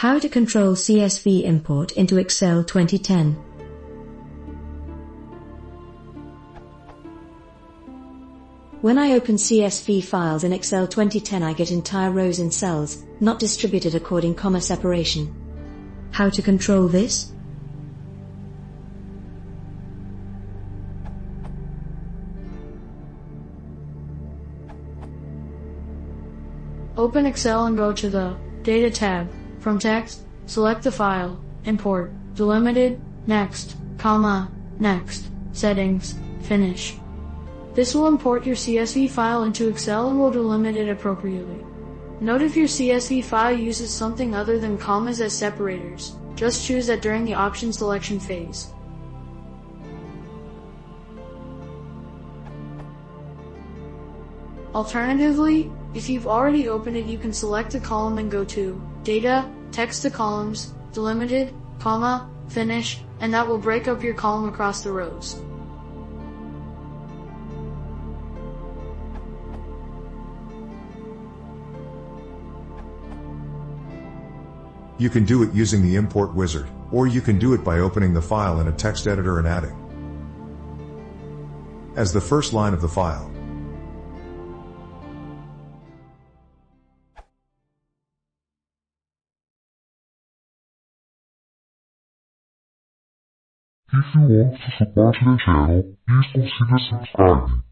How to control CSV import into Excel 2010. When I open CSV files in Excel 2010, I get entire rows in cells, not distributed according comma separation. How to control this? Open Excel and go to the Data tab. From Text, select the file, Import, Delimited, Next, comma, Next, Settings, Finish. This will import your CSV file into Excel and will delimit it appropriately. Note if your CSV file uses something other than commas as separators, just choose that during the option selection phase. Alternatively, if you've already opened it, you can select a column and go to Data, Text to Columns, Delimited, comma, Finish, and that will break up your column across the rows. You can do it using the import wizard, or you can do it by opening the file in a text editor and adding as the first line of the file. If you want to support the channel, please consider subscribing.